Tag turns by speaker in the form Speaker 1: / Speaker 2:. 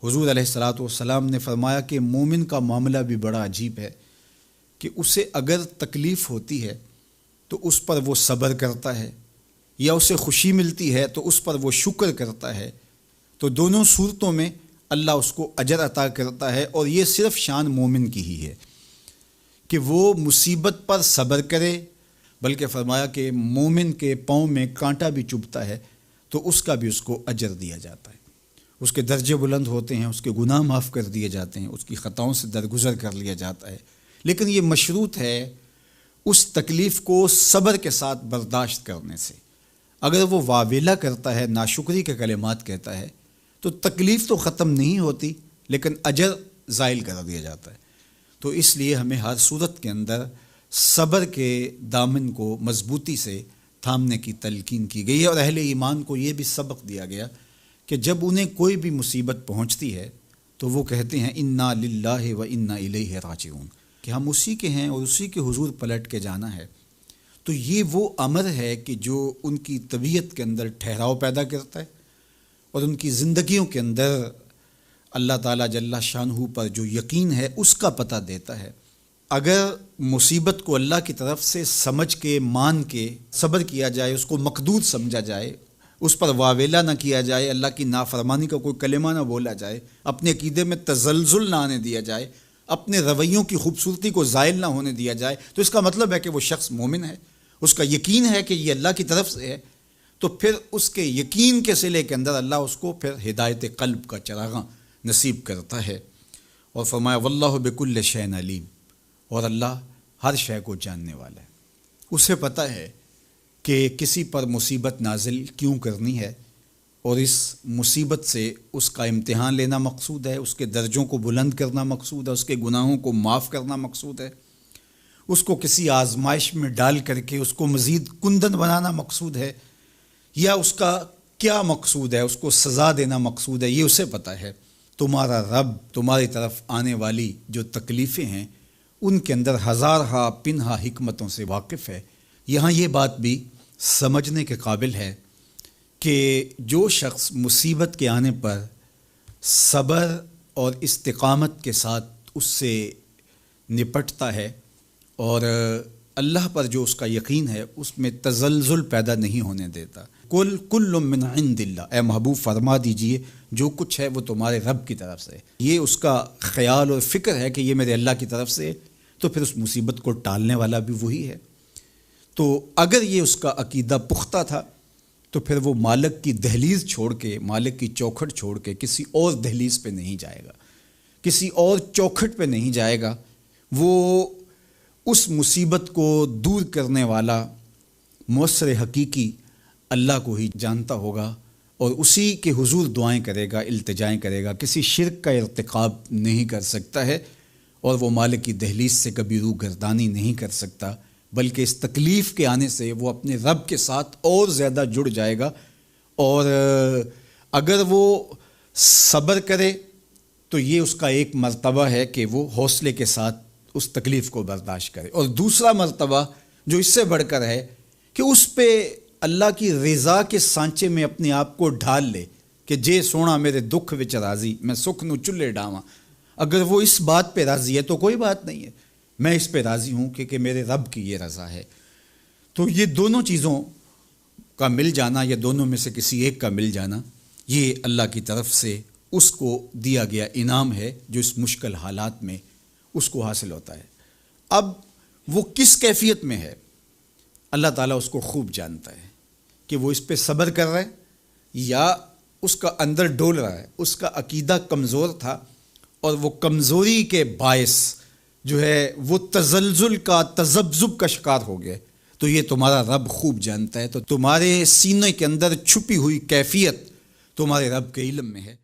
Speaker 1: حضور علیہ الصلاۃ والسلام نے فرمایا کہ مومن کا معاملہ بھی بڑا عجیب ہے کہ اسے اگر تکلیف ہوتی ہے تو اس پر وہ صبر کرتا ہے، یا اسے خوشی ملتی ہے تو اس پر وہ شکر کرتا ہے، تو دونوں صورتوں میں اللہ اس کو اجر عطا کرتا ہے۔ اور یہ صرف شان مومن کی ہی ہے کہ وہ مصیبت پر صبر کرے، بلکہ فرمایا کہ مومن کے پاؤں میں کانٹا بھی چبھتا ہے تو اس کا بھی اس کو اجر دیا جاتا ہے، اس کے درجے بلند ہوتے ہیں، اس کے گناہ معاف کر دیے جاتے ہیں، اس کی خطاؤں سے درگزر کر لیا جاتا ہے۔ لیکن یہ مشروط ہے اس تکلیف کو صبر کے ساتھ برداشت کرنے سے۔ اگر وہ واویلا کرتا ہے، ناشکری کے کلمات کہتا ہے، تو تکلیف تو ختم نہیں ہوتی لیکن اجر زائل کر دیا جاتا ہے۔ تو اس لیے ہمیں ہر صورت کے اندر صبر کے دامن کو مضبوطی سے تھامنے کی تلقین کی گئی ہے، اور اہل ایمان کو یہ بھی سبق دیا گیا کہ جب انہیں کوئی بھی مصیبت پہنچتی ہے تو وہ کہتے ہیں انا للہ و انا الیہ راجعون، کہ ہم اسی کے ہیں اور اسی کے حضور پلٹ کے جانا ہے۔ تو یہ وہ امر ہے کہ جو ان کی طبیعت کے اندر ٹھہراؤ پیدا کرتا ہے اور ان کی زندگیوں کے اندر اللہ تعالیٰ جل شانہ پر جو یقین ہے اس کا پتہ دیتا ہے۔ اگر مصیبت کو اللہ کی طرف سے سمجھ کے مان کے صبر کیا جائے، اس کو مقدور سمجھا جائے، اس پر واویلا نہ کیا جائے، اللہ کی نافرمانی کا کوئی کلمہ نہ بولا جائے، اپنے عقیدے میں تزلزل نہ آنے دیا جائے، اپنے رویوں کی خوبصورتی کو زائل نہ ہونے دیا جائے، تو اس کا مطلب ہے کہ وہ شخص مومن ہے، اس کا یقین ہے کہ یہ اللہ کی طرف سے ہے۔ تو پھر اس کے یقین کے صلے کے اندر اللہ اس کو پھر ہدایت قلب کا چراغاں نصیب کرتا ہے۔ اور فرمایا واللہ بکل شیء علیم، اور اللہ ہر شے کو جاننے والا ہے، اسے پتہ ہے کہ کسی پر مصیبت نازل کیوں کرنی ہے، اور اس مصیبت سے اس کا امتحان لینا مقصود ہے، اس کے درجوں کو بلند کرنا مقصود ہے، اس کے گناہوں کو معاف کرنا مقصود ہے، اس کو کسی آزمائش میں ڈال کر کے اس کو مزید کندن بنانا مقصود ہے، یا اس کا کیا مقصود ہے، اس کو سزا دینا مقصود ہے، یہ اسے پتہ ہے۔ تمہارا رب تمہاری طرف آنے والی جو تکلیفیں ہیں ان کے اندر ہزارہا پنہا حکمتوں سے واقف ہے۔ یہاں یہ بات بھی سمجھنے کے قابل ہے کہ جو شخص مصیبت کے آنے پر صبر اور استقامت کے ساتھ اس سے نپٹتا ہے اور اللہ پر جو اس کا یقین ہے اس میں تزلزل پیدا نہیں ہونے دیتا، کل من عند اللہ، اے محبوب فرما دیجئے جو کچھ ہے وہ تمہارے رب کی طرف سے، یہ اس کا خیال اور فکر ہے کہ یہ میرے اللہ کی طرف سے، تو پھر اس مصیبت کو ٹالنے والا بھی وہی ہے۔ تو اگر یہ اس کا عقیدہ پختہ تھا تو پھر وہ مالک کی دہلیز چھوڑ کے، مالک کی چوکھٹ چھوڑ کے کسی اور دہلیز پہ نہیں جائے گا، کسی اور چوکھٹ پہ نہیں جائے گا، وہ اس مصیبت کو دور کرنے والا مؤثر حقیقی اللہ کو ہی جانتا ہوگا اور اسی کے حضور دعائیں کرے گا، التجائیں کرے گا، کسی شرک کا ارتکاب نہیں کر سکتا ہے، اور وہ مالک کی دہلیز سے کبھی روح گردانی نہیں کر سکتا، بلکہ اس تکلیف کے آنے سے وہ اپنے رب کے ساتھ اور زیادہ جڑ جائے گا۔ اور اگر وہ صبر کرے تو یہ اس کا ایک مرتبہ ہے کہ وہ حوصلے کے ساتھ اس تکلیف کو برداشت کرے، اور دوسرا مرتبہ جو اس سے بڑھ کر ہے کہ اس پہ اللہ کی رضا کے سانچے میں اپنے آپ کو ڈھال لے کہ جے سونا میرے دکھ وچ راضی، میں سکھ نو چلے ڈاواں۔ اگر وہ اس بات پہ راضی ہے تو کوئی بات نہیں ہے، میں اس پہ راضی ہوں کہ میرے رب کی یہ رضا ہے۔ تو یہ دونوں چیزوں کا مل جانا، یا دونوں میں سے کسی ایک کا مل جانا، یہ اللہ کی طرف سے اس کو دیا گیا انعام ہے جو اس مشکل حالات میں اس کو حاصل ہوتا ہے۔ اب وہ کس کیفیت میں ہے اللہ تعالیٰ اس کو خوب جانتا ہے کہ وہ اس پہ صبر کر رہا ہے یا اس کا اندر ڈول رہا ہے، اس کا عقیدہ کمزور تھا اور وہ کمزوری کے باعث جو ہے وہ تزلزل کا، تذبذب کا شکار ہو گئے، تو یہ تمہارا رب خوب جانتا ہے۔ تو تمہارے سینے کے اندر چھپی ہوئی کیفیت تمہارے رب کے علم میں ہے۔